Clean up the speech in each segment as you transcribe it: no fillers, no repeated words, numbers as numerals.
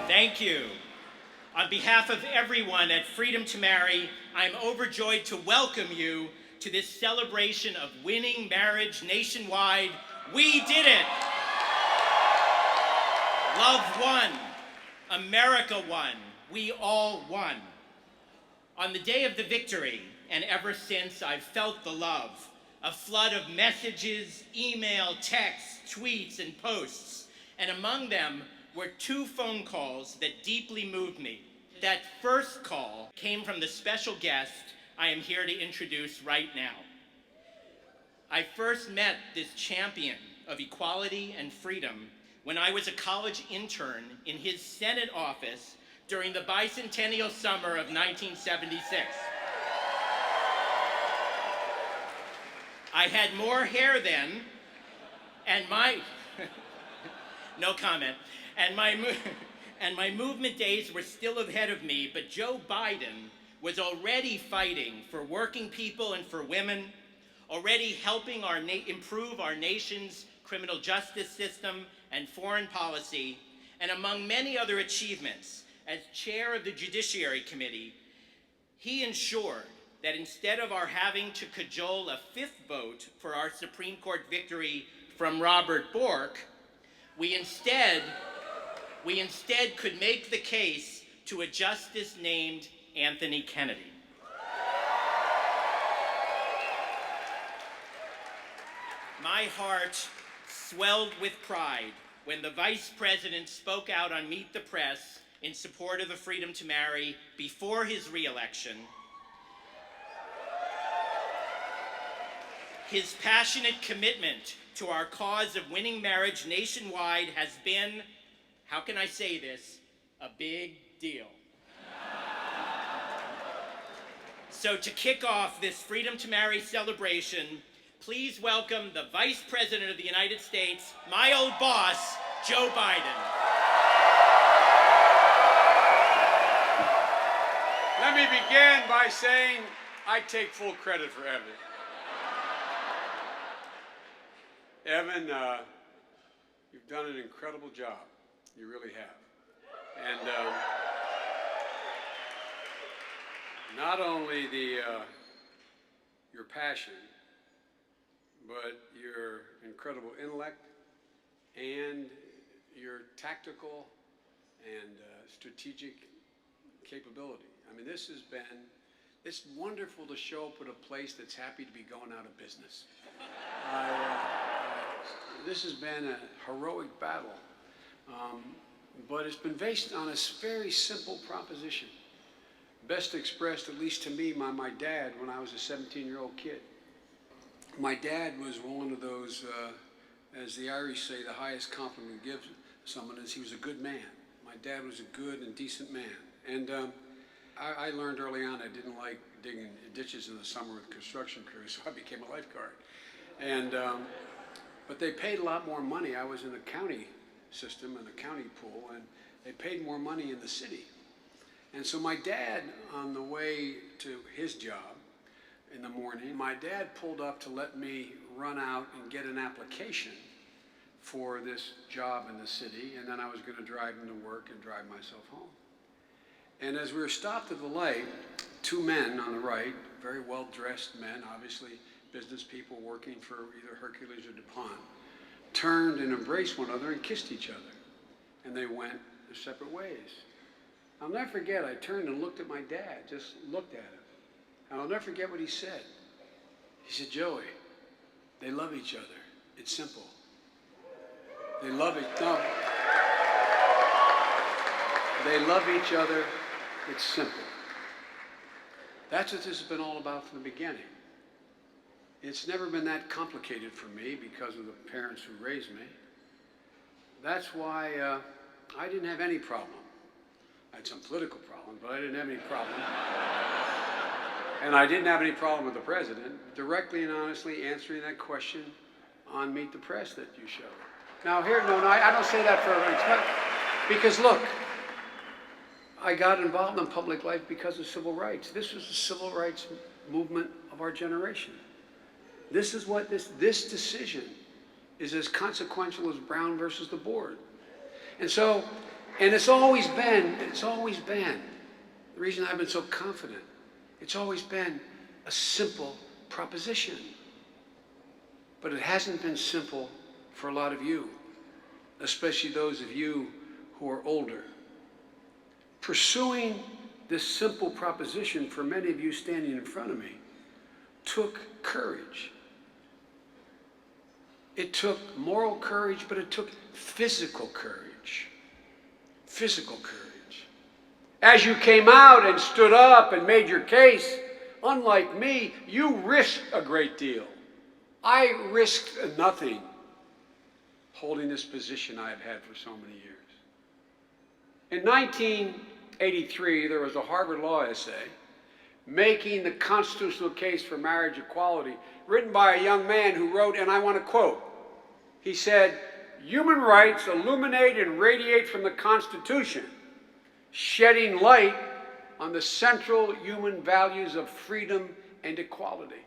Thank you. On behalf of everyone at Freedom to Marry, I'm overjoyed to welcome you to this celebration of winning marriage nationwide. We did it! Love won. America won. We all won. On the day of the victory, and ever since, I've felt the love, a flood of messages, email, texts, tweets, and posts, and among them were 2 phone calls that deeply moved me. That first call came from the special guest I am here to introduce right now. I first met this champion of equality and freedom when I was a college intern in his Senate office during the bicentennial summer of 1976. I had more hair then, and no comment. And my movement days were still ahead of me, but Joe Biden was already fighting for working people and for women, already helping improve our nation's criminal justice system and foreign policy, and among many other achievements, as chair of the Judiciary Committee, he ensured that instead of our having to cajole a 5th vote for our Supreme Court victory from Robert Bork, we instead could make the case to a justice named Anthony Kennedy. My heart swelled with pride when the Vice President spoke out on Meet the Press in support of the Freedom to Marry before his re-election. His passionate commitment to our cause of winning marriage nationwide has been, how can I say this, a big deal. So to kick off this Freedom to Marry celebration, please welcome the Vice President of the United States, my old boss, Joe Biden. Let me begin by saying I take full credit for Evan. Evan, you've done an incredible job. You really have. And not only your passion, but your incredible intellect and your tactical and strategic capability. I mean, it's wonderful to show up at a place that's happy to be going out of business. This has been a heroic battle, but it's been based on a very simple proposition. Best expressed, at least to me, by my dad when I was a 17-year-old kid. My dad was one of those, as the Irish say, the highest compliment you give someone is he was a good man. My dad was a good and decent man. And I learned early on I didn't like digging ditches in the summer with construction crews, so I became a lifeguard. And, but they paid a lot more money. I was in the county system, in the county pool, and they paid more money in the city. And so my dad, on the way to his job in the morning, my dad pulled up to let me run out and get an application for this job in the city, and then I was going to drive him to work and drive myself home. And as we were stopped at the light, 2 men on the right, very well-dressed men, obviously business people working for either Hercules or DuPont, turned and embraced one another and kissed each other. And they went their separate ways. I'll never forget, I turned and looked at my dad, just looked at him. And I'll never forget what he said. He said, Joey, they love each other. It's simple. They love They love each other. It's simple. That's what this has been all about from the beginning. It's never been that complicated for me because of the parents who raised me. That's why I didn't have any problem. I had some political problem, but I didn't have any problem. And I didn't have any problem with the president directly and honestly answering that question on Meet the Press that you showed. Now here, no, I don't say that for everyone. Because look, I got involved in public life because of civil rights. This was the civil rights movement of our generation. This is what this decision is as consequential as Brown versus the board. And so, and it's always been, the reason I've been so confident, it's always been a simple proposition. But it hasn't been simple for a lot of you, especially those of you who are older. Pursuing this simple proposition for many of you standing in front of me took courage. It took moral courage, but it took physical courage. Physical courage. As you came out and stood up and made your case, unlike me, you risked a great deal. I risked nothing holding this position I have had for so many years. In 1983, there was a Harvard Law essay making the constitutional case for marriage equality, written by a young man who wrote, and I want to quote, he said, "Human rights illuminate and radiate from the Constitution, shedding light on the central human values of freedom and equality."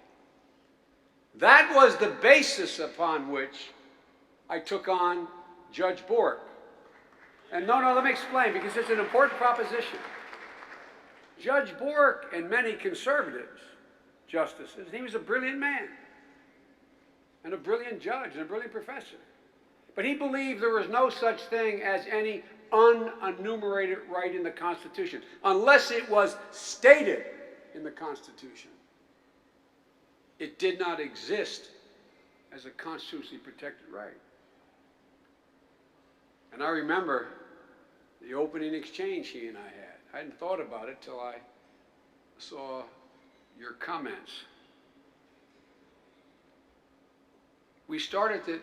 That was the basis upon which I took on Judge Bork. And no, let me explain, because it's an important proposition. Judge Bork and many conservatives, justices, he was a brilliant man, and a brilliant judge, and a brilliant professor. But he believed there was no such thing as any unenumerated right in the Constitution, unless it was stated in the Constitution. It did not exist as a constitutionally protected right. And I remember the opening exchange he and I had. I hadn't thought about it till I saw your comments. We started the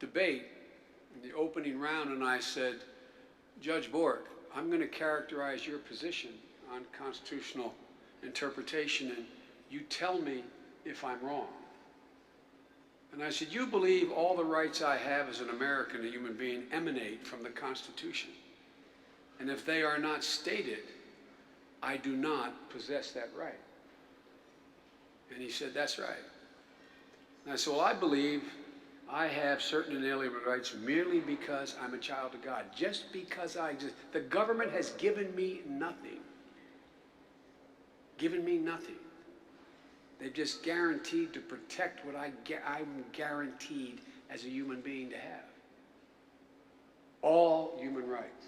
debate in the opening round, and I said, "Judge Bork, I'm going to characterize your position on constitutional interpretation, and you tell me if I'm wrong." And I said, "You believe all the rights I have as an American, a human being, emanate from the Constitution. And if they are not stated, I do not possess that right." And he said, "That's right." And I said, "Well, I believe I have certain inalienable rights merely because I'm a child of God, just because I exist. The government has given me nothing. Given me nothing. They've just guaranteed to protect what I'm guaranteed as a human being to have. All human rights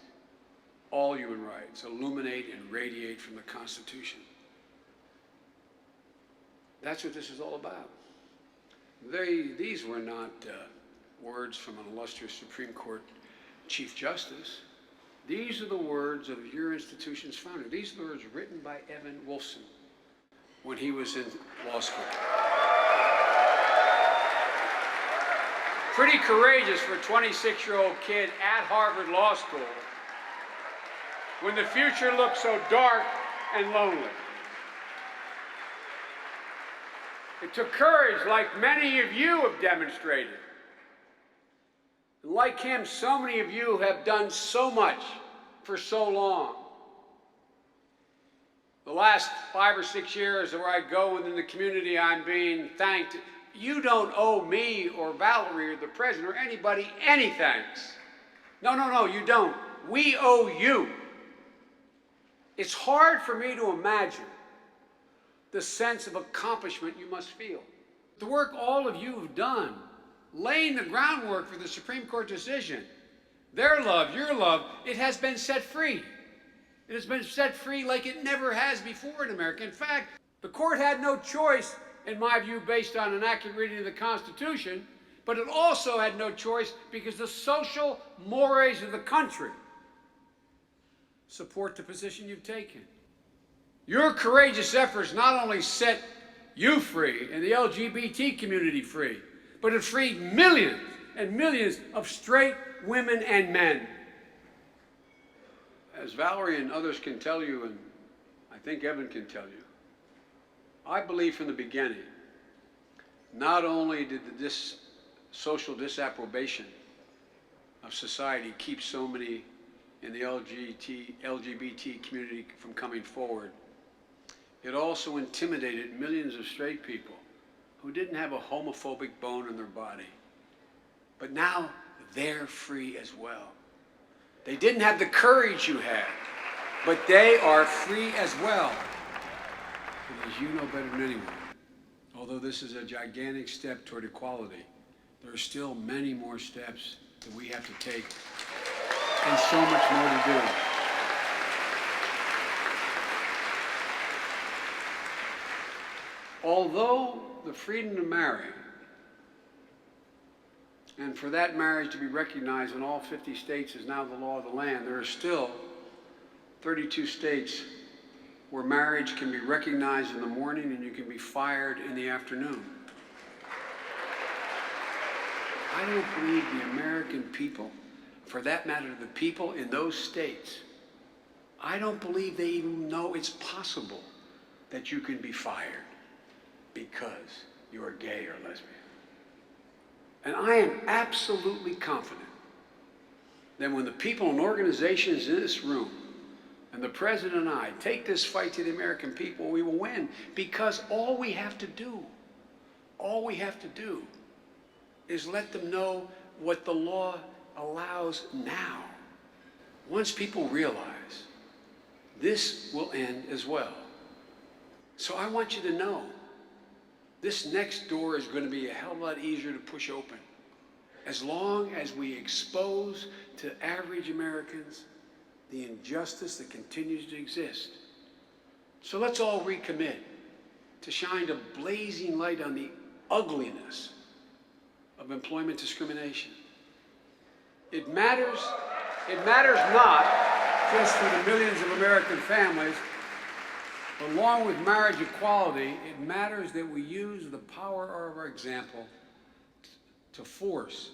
illuminate and radiate from the Constitution." That's what this is all about. These were not words from an illustrious Supreme Court Chief Justice. These are the words of your institution's founder. These are the words written by Evan Wolfson when he was in law school. Pretty courageous for a 26-year-old kid at Harvard Law School when the future looked so dark and lonely. It took courage, like many of you have demonstrated. And like him, so many of you have done so much for so long. The last 5 or 6 years where I go within the community, I'm being thanked. You don't owe me or Valerie or the president or anybody any thanks. No, you don't. We owe you. It's hard for me to imagine the sense of accomplishment you must feel. The work all of you have done, laying the groundwork for the Supreme Court decision, their love, your love, it has been set free. It has been set free like it never has before in America. In fact, the court had no choice, in my view, based on an accurate reading of the Constitution, but it also had no choice because the social mores of the country support the position you've taken. Your courageous efforts not only set you free and the LGBT community free, but it freed millions and millions of straight women and men. As Valerie and others can tell you, and I think Evan can tell you, I believe from the beginning, not only did this social disapprobation of society keep so many in the LGBT community from coming forward, it also intimidated millions of straight people who didn't have a homophobic bone in their body. But now they're free as well. They didn't have the courage you had, but they are free as well. And as you know better than anyone, although this is a gigantic step toward equality, there are still many more steps that we have to take and so much more to do. Although the freedom to marry, and for that marriage to be recognized in all 50 states is now the law of the land, there are still 32 states where marriage can be recognized in the morning and you can be fired in the afternoon. I don't believe the American people, for that matter, the people in those states, I don't believe they even know it's possible that you can be fired because you are gay or lesbian. And I am absolutely confident that when the people and organizations in this room and the President and I take this fight to the American people, we will win, because all we have to do is let them know what the law allows now. Once people realize this will end as well. So I want you to know, this next door is going to be a hell of a lot easier to push open as long as we expose to average Americans the injustice that continues to exist. So let's all recommit to shine a blazing light on the ugliness of employment discrimination. It matters not just for the millions of American families. Along with marriage equality, it matters that we use the power of our example to force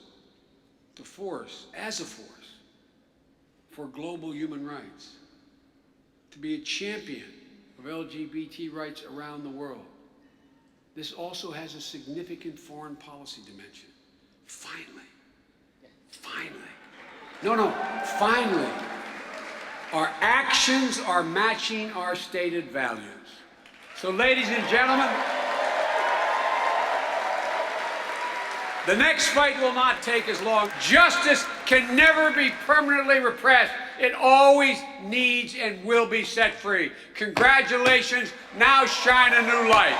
for global human rights, to be a champion of LGBT rights around the world. This also has a significant foreign policy dimension. Finally, our actions are matching our stated values. So, ladies and gentlemen, the next fight will not take as long. Justice can never be permanently repressed. It always needs and will be set free. Congratulations. Now shine a new light.